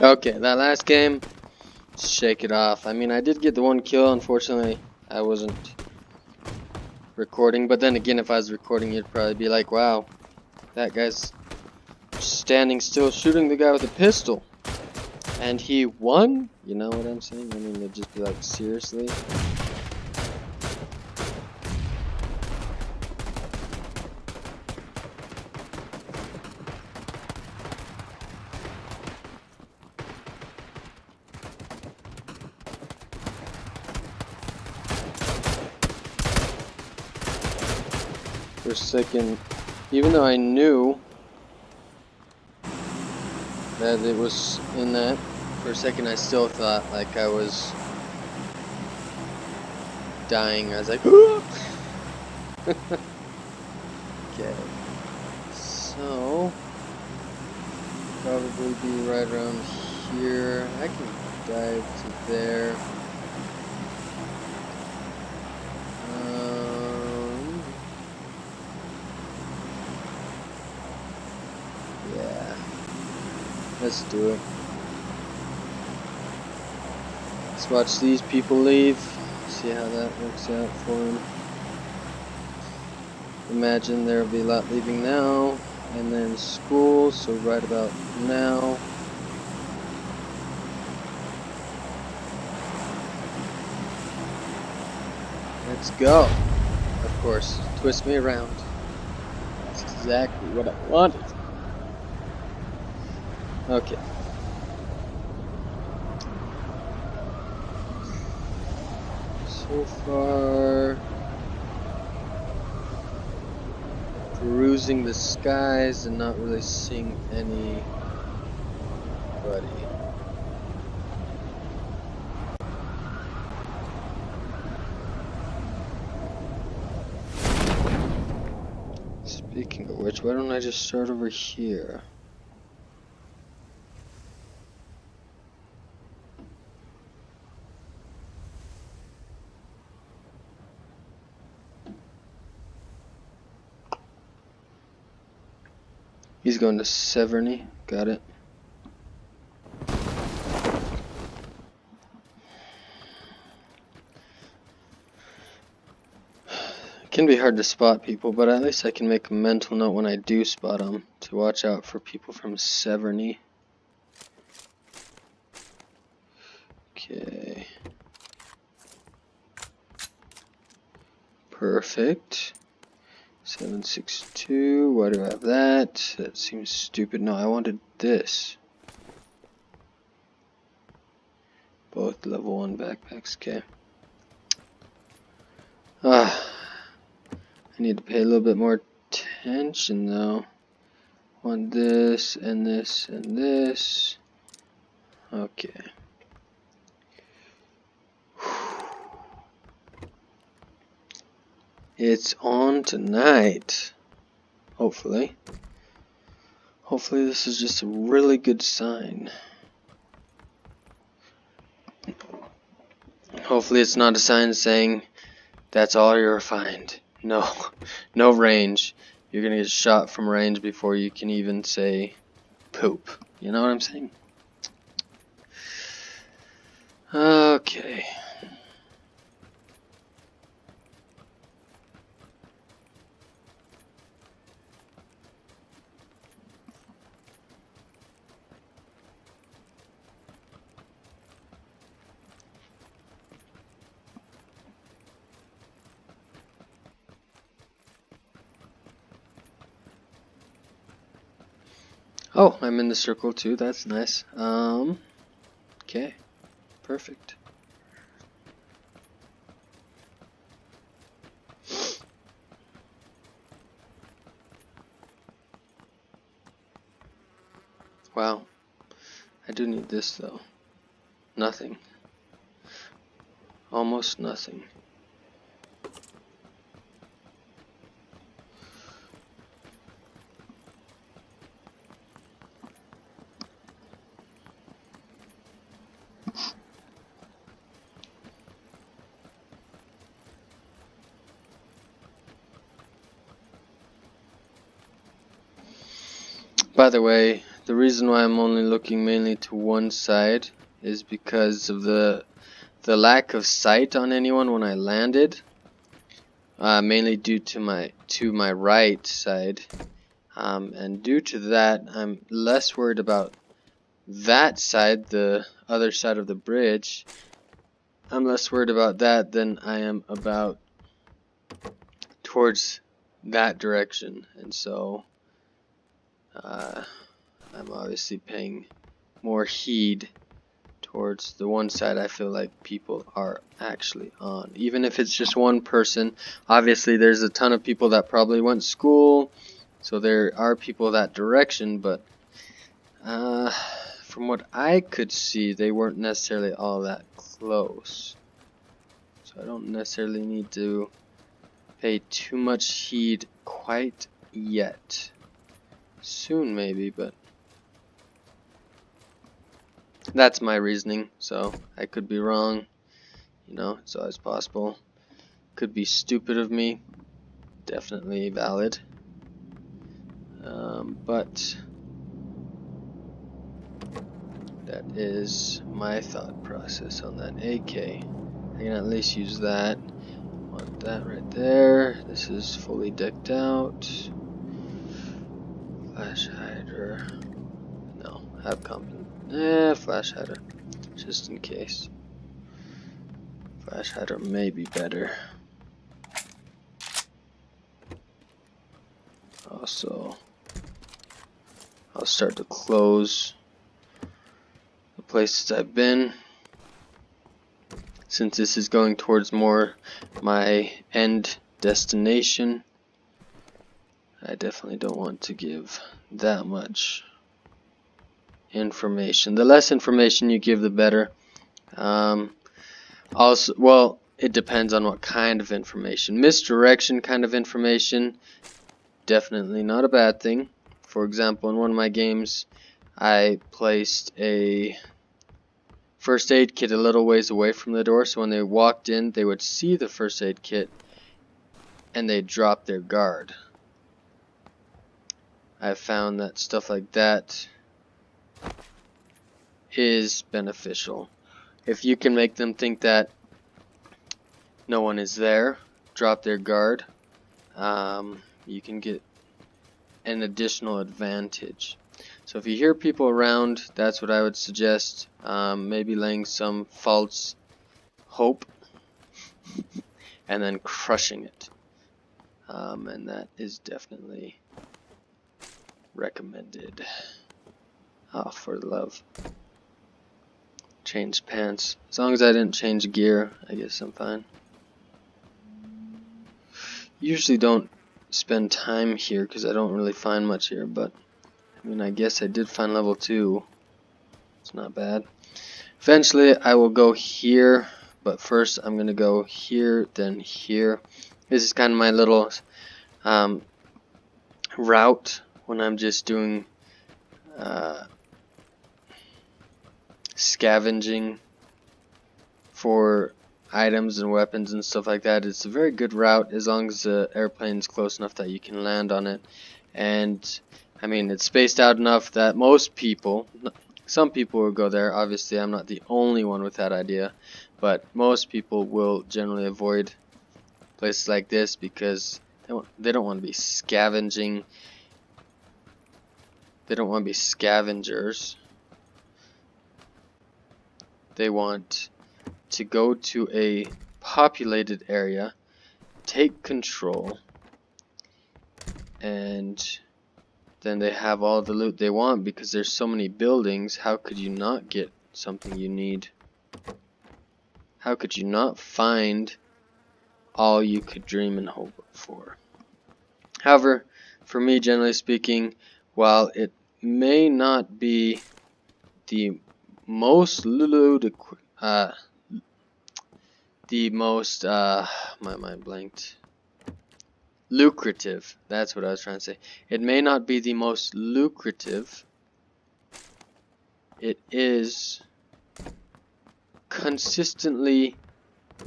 Okay, that last game, shake it off. I mean, I did get the one kill. Unfortunately, I wasn't recording. But then again, if I was recording, you'd probably be like, wow, that guy's standing still shooting the guy with a pistol. And he won? You know what I'm saying? I mean, they'd just be like, seriously? For a second, even though I knew that it was in that, for a second I still thought like I was dying. I was like, okay, so probably be right around here. I can dive to there. Yeah, let's do it. Let's watch these people leave. See how that works out for them. Imagine there'll be a lot leaving now, and then school, so right about now. Let's go. Of course, twist me around. That's exactly what I wanted. Okay. So far, perusing the skies and not really seeing anybody. Speaking of which, why don't I just start over here? He's going to Severny. Got it. It can be hard to spot people, but at least I can make a mental note when I do spot them to watch out for people from Severny. Okay. Perfect. 762. Why do I have that? That seems stupid. No, I wanted this. Both level 1 backpacks. Okay. I need to pay a little bit more attention though. Want this and this and this. Okay. It's on tonight. Hopefully. Hopefully this is just a really good sign. Hopefully it's not a sign saying that's all you're find. No. No range. You're gonna get shot from range before you can even say poop. You know what I'm saying? Okay. Oh, I'm in the circle too. That's nice. Okay. Perfect. Wow. I do need this though. Nothing. Almost nothing. By the way, the reason why I'm only looking mainly to one side is because of the lack of sight on anyone when I landed, mainly due to my right side, and due to that I'm less worried about that side, the other side of the bridge. I'm less worried about that than I am about towards that direction, and so I'm obviously paying more heed towards the one side I feel like people are actually on. Even if it's just one person, obviously there's a ton of people that probably went to school, so there are people that direction, but from what I could see, they weren't necessarily all that close. So I don't necessarily need to pay too much heed quite yet. Soon maybe, but that's my reasoning, so I could be wrong. You know, it's always possible. Could be stupid of me. Definitely valid. But that is my thought process on that AK. I can at least use that. Want that right there. This is fully decked out. Flash hider. No, have flash hider. Just in case. Flash hider may be better. Also, I'll start to close the places I've been, since this is going towards more my end destination. I definitely don't want to give that much information. The less information you give, the better. Also, well, it depends on what kind of information. Misdirection kind of information, definitely not a bad thing. For example, in one of my games, I placed a first aid kit a little ways away from the door, so when they walked in, they would see the first aid kit and they'd drop their guard. I found that stuff like that is beneficial. If you can make them think that no one is there, drop their guard, you can get an additional advantage. So if you hear people around, that's what I would suggest. Maybe laying some false hope and then crushing it. And that is definitely recommended. Oh, for love. Change pants. As long as I didn't change gear, I guess I'm fine. Usually don't spend time here because I don't really find much here, but I mean, I guess I did find level 2. It's not bad. Eventually I will go here, but first I'm gonna go here, then here. This is kind of my little route when I'm just doing scavenging for items and weapons and stuff like that. It's a very good route as long as the airplane's close enough that you can land on it. And I mean, it's spaced out enough that most people, some people will go there. Obviously I'm not the only one with that idea, but most people will generally avoid places like this because they don't want to be scavenging. They don't want to be scavengers. They want to go to a populated area, take control, and then they have all the loot they want because there's so many buildings. How could you not get something you need? How could you not find all you could dream and hope for? However, for me, generally speaking, while it may not be the most my mind blanked. Lucrative. That's what I was trying to say. It may not be the most lucrative. It is consistently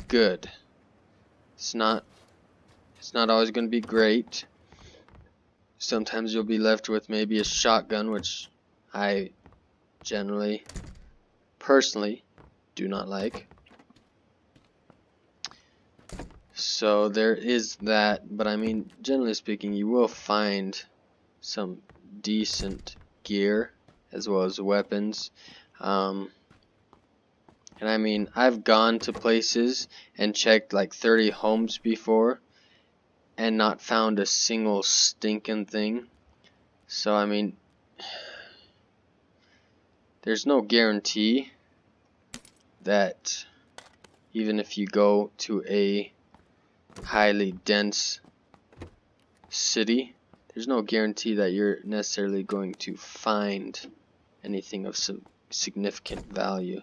good. It's not always going to be great. Sometimes you'll be left with maybe a shotgun, which I generally, personally, do not like. So there is that, but I mean, generally speaking, you will find some decent gear as well as weapons. And I mean, I've gone to places and checked like 30 homes before and not found a single stinking thing. So I mean, there's no guarantee that even if you go to a highly dense city, there's no guarantee that you're necessarily going to find anything of some significant value.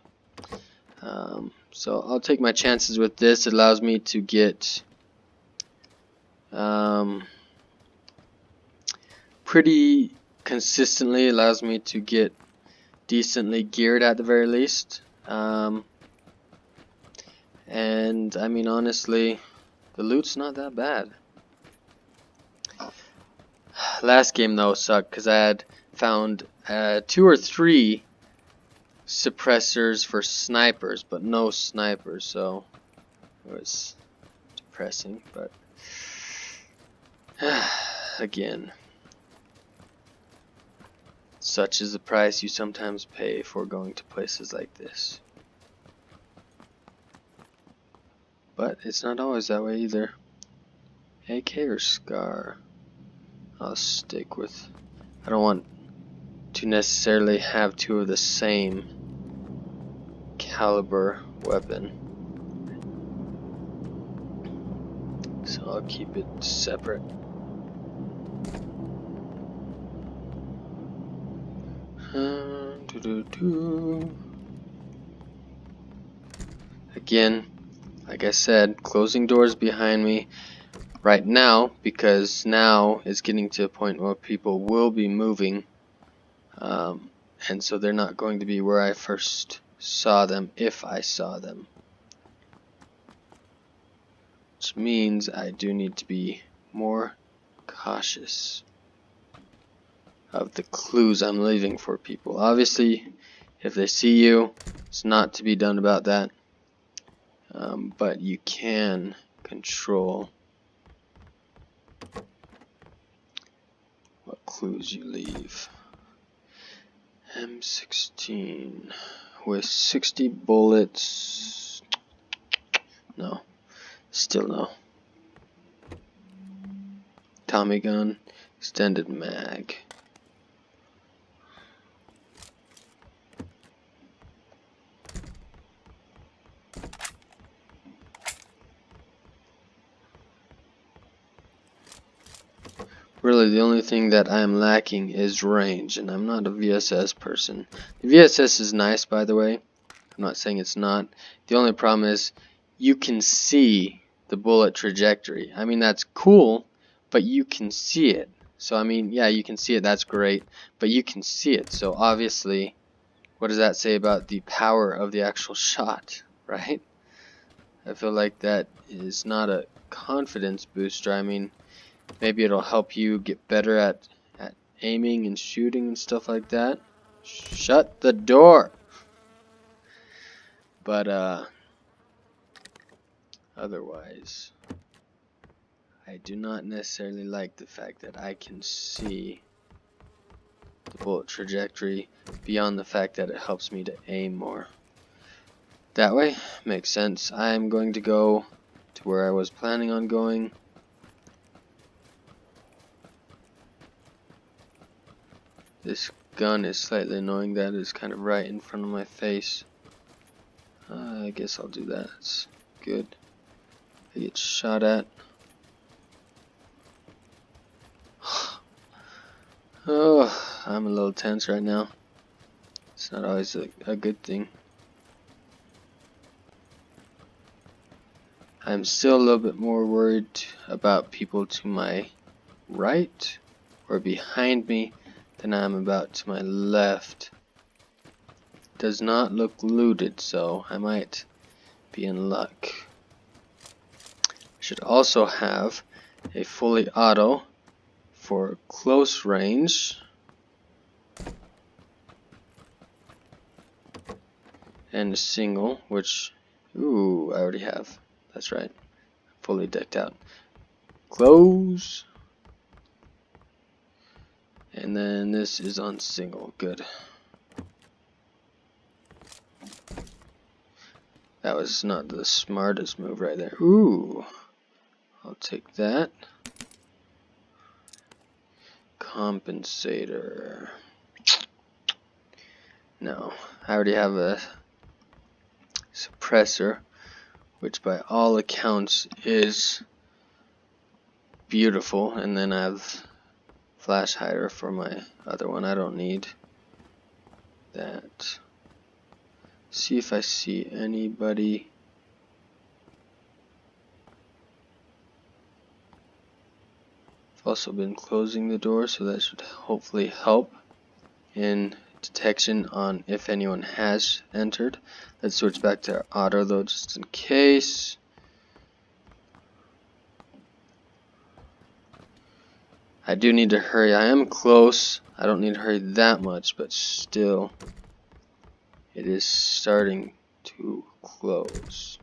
So I'll take my chances with this. It allows me to get pretty consistently, allows me to get decently geared at the very least. And I mean, honestly, the loot's not that bad. Last game though sucked because I had found 2 or 3 suppressors for snipers, but no snipers, so it was depressing. But again, such is the price you sometimes pay for going to places like this. But it's not always that way either. AK or Scar? I'll stick with. I don't want to necessarily have 2 of the same caliber weapon, so I'll keep it separate. Again, like I said, closing doors behind me right now, because now it's getting to a point where people will be moving, and so they're not going to be where I first saw them, if I saw them. Which means I do need to be more cautious of the clues I'm leaving for people. Obviously, if they see you, it's not to be done about that. But you can control what clues you leave. M16 with 60 bullets. No, still no. Tommy gun, extended mag. Really, the only thing that I'm lacking is range, and I'm not a VSS person. The VSS is nice, by the way. I'm not saying it's not. The only problem is you can see the bullet trajectory. I mean, that's cool, but you can see it. So, I mean, yeah, you can see it. That's great, but you can see it. So, obviously, what does that say about the power of the actual shot, right? I feel like that is not a confidence booster. I mean, maybe it'll help you get better at aiming and shooting and stuff like that. Shut the door! But otherwise, I do not necessarily like the fact that I can see the bullet trajectory beyond the fact that it helps me to aim more. That way, makes sense. I'm going to go to where I was planning on going. This gun is slightly annoying. That is kind of right in front of my face. I guess I'll do that. It's good. I get shot at. Oh, I'm a little tense right now. It's not always a good thing. I'm still a little bit more worried about people to my right or behind me than I am about to my left. Does not look looted, so I might be in luck. I should also have a fully auto for close range. and a single, which, ooh, I already have. That's right, fully decked out. Close. And then this is on single. Good. That was not the smartest move right there. Ooh. I'll take that. Compensator. No. I already have a suppressor, which by all accounts is beautiful. And then I have flash hider for my other one. I don't need that. See if I see anybody. I've also been closing the door, so that should hopefully help in detection on if anyone has entered. Let's switch back to auto though, just in case. I do need to hurry. I am close. I don't need to hurry that much, but still, it is starting to close.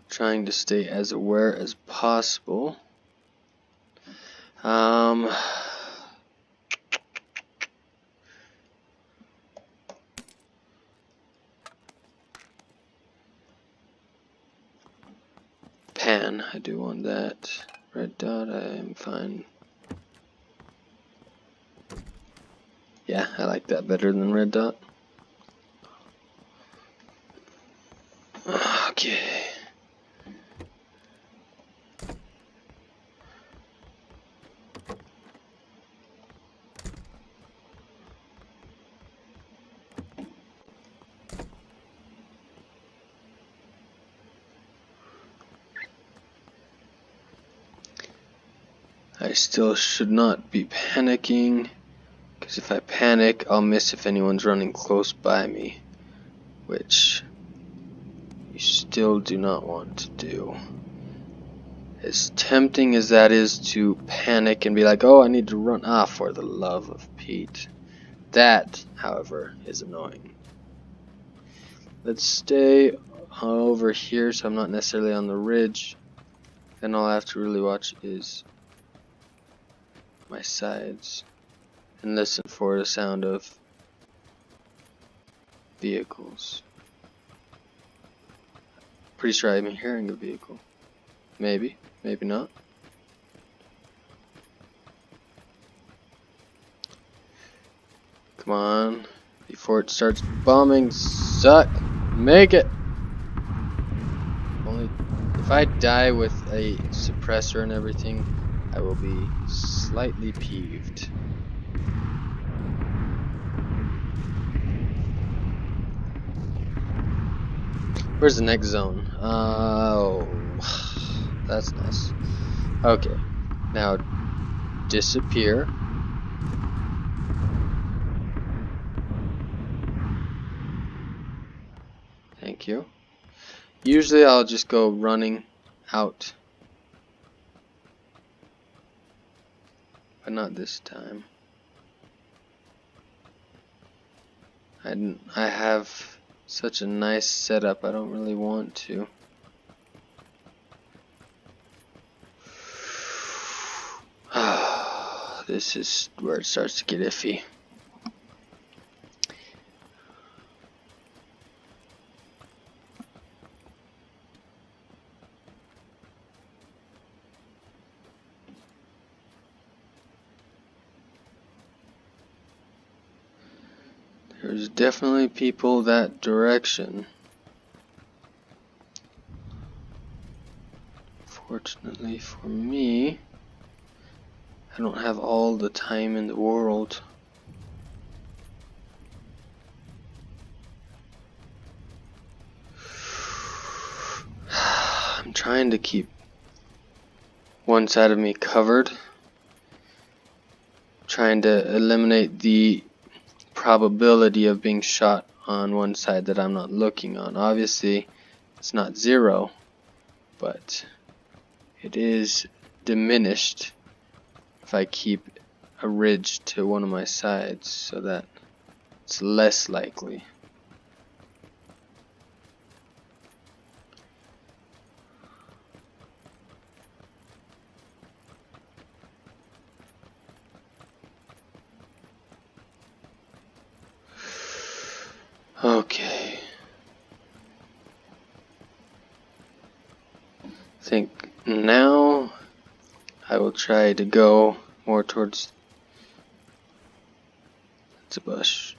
Trying to stay as aware as possible. Pan, I do want that. Red dot, I am fine. Yeah, I like that better than red dot. Okay. I still should not be panicking, because if I panic, I'll miss if anyone's running close by me, which you still do not want to do. As tempting as that is to panic and be like, oh, I need to run off for the love of Pete. That, however, is annoying. Let's stay over here so I'm not necessarily on the ridge. Then all I have to really watch is my sides and listen for the sound of vehicles. Pretty sure I'm hearing a vehicle. Maybe, maybe not. Come on, before it starts bombing, suck, make it. Only if I die with a suppressor and everything, I will be slightly peeved. Where's the next zone? Oh, that's nice. Okay, now disappear. Thank you. Usually I'll just go running out, but not this time. I have such a nice setup, I don't really want to. This is where it starts to get iffy. There's definitely people that direction. Fortunately for me, I don't have all the time in the world. I'm trying to keep one side of me covered. Trying to eliminate the probability of being shot on one side that I'm not looking on. Obviously, it's not zero, but it is diminished if I keep a ridge to one of my sides so that it's less likely. Okay. I think now I will try to go more towards the bush.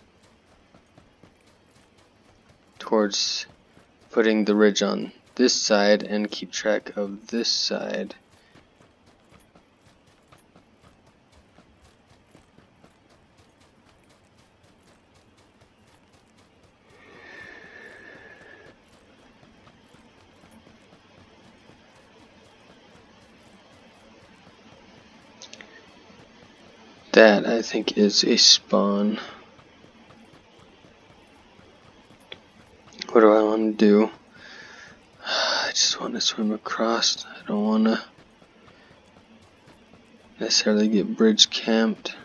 Towards putting the ridge on this side and keep track of this side. That, I think, is a spawn. What do I want to do? I just want to swim across. I don't want to necessarily get bridge camped.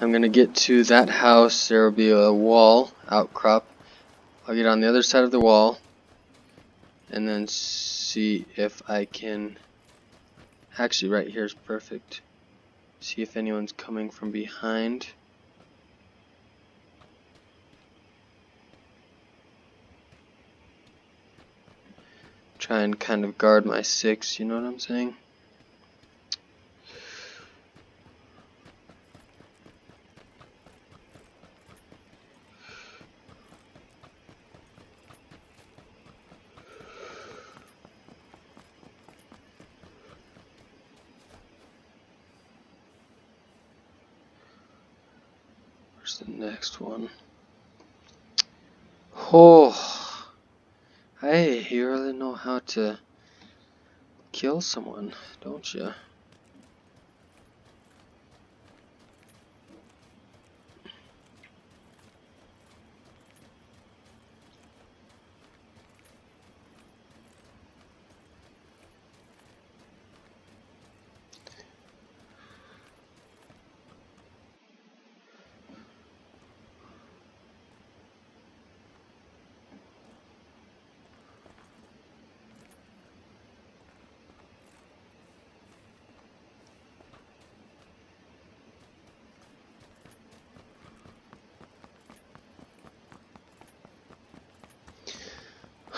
I'm gonna get to that house. There will be a wall outcrop. I'll get on the other side of the wall and then see if I can. Actually, right here is perfect. See if anyone's coming from behind. Try and kind of guard my 6, you know what I'm saying? Where's the next one? Oh, hey, you really know how to kill someone, don't you?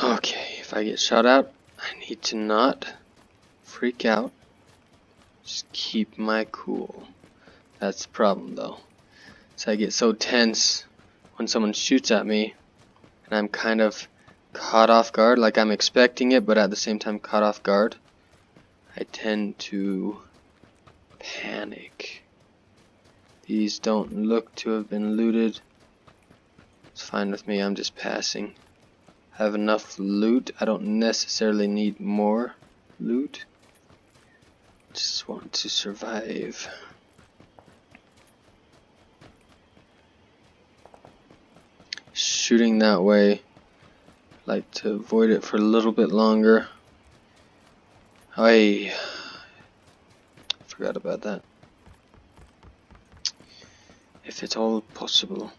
Okay, if I get shot at, I need to not freak out. Just keep my cool. That's the problem though. So I get so tense when someone shoots at me and I'm kind of caught off guard, like I'm expecting it but at the same time caught off guard. I tend to panic. These don't look to have been looted. It's fine with me, I'm just passing. I have enough loot. I don't necessarily need more loot. Just want to survive. Shooting that way. Like to avoid it for a little bit longer. I forgot about that. If it's all possible.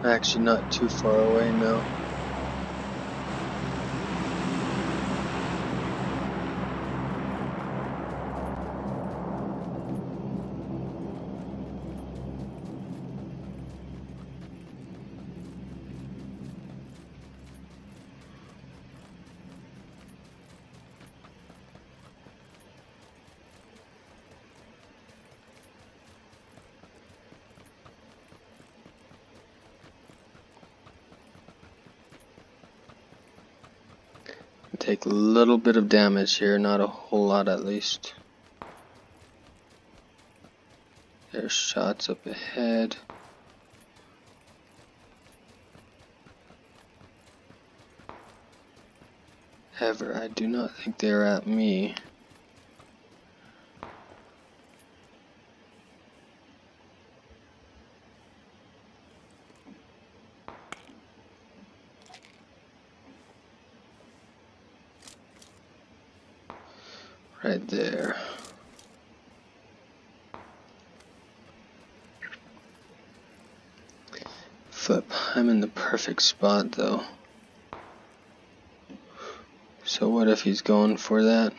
Actually not too far away now. take a little bit of damage here, not a whole lot at least. There's shots up ahead. However, I do not think they're at me. Right there. Flip. I'm in the perfect spot though. So what if he's going for that?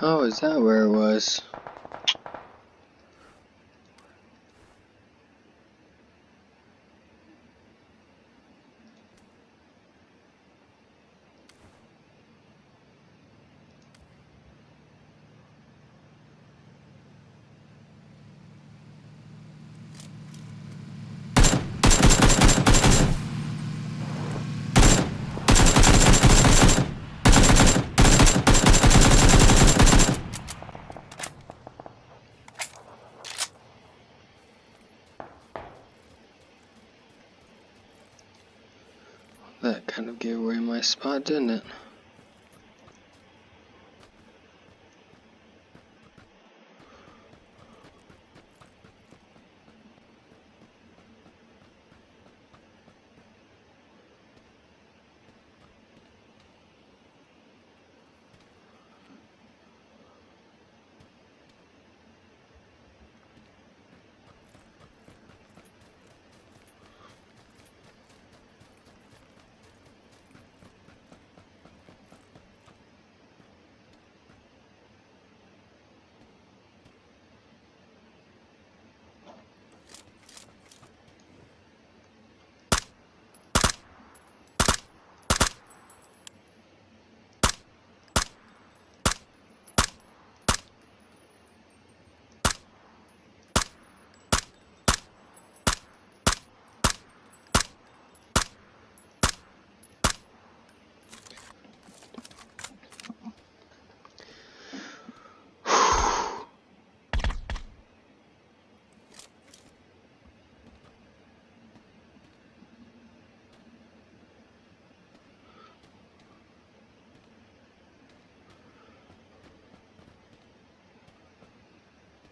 Oh, is that where it was? That kind of gave away my spot, didn't it?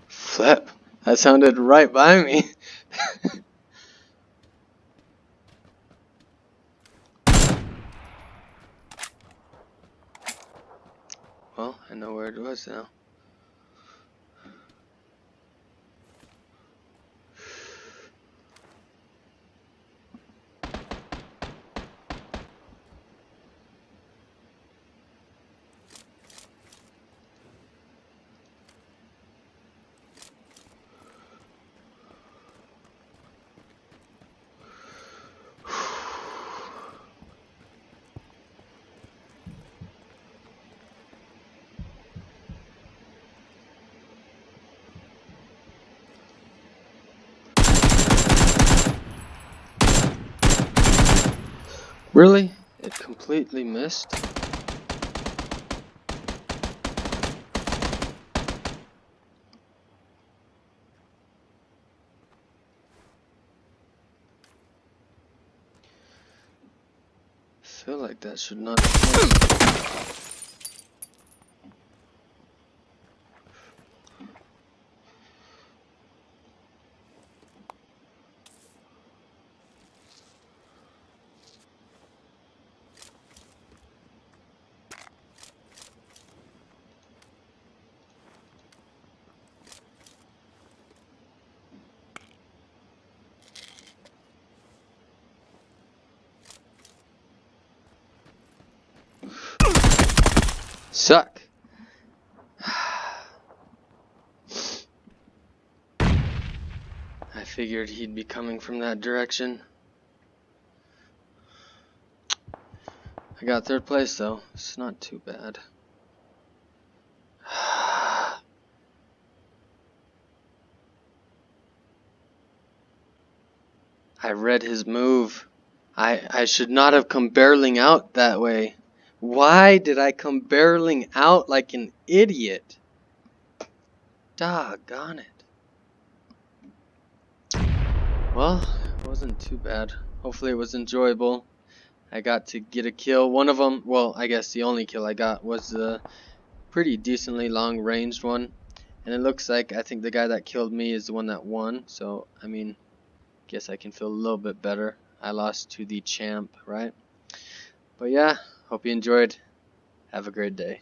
Flip. That sounded right by me. Well, I know where it was now. Really? It completely missed? I feel like that should not have missed. Suck. I figured he'd be coming from that direction. I got third place though. It's not too bad. I read his move. I should not have come barreling out that way. Why did I come barreling out like an idiot? Doggone it. Well, it wasn't too bad. Hopefully it was enjoyable. I got to get a kill. One of them, well, I guess the only kill I got was a pretty decently long ranged one. And it looks like I think the guy that killed me is the one that won. So, I mean, guess I can feel a little bit better. I lost to the champ, right? But yeah, hope you enjoyed. Have a great day.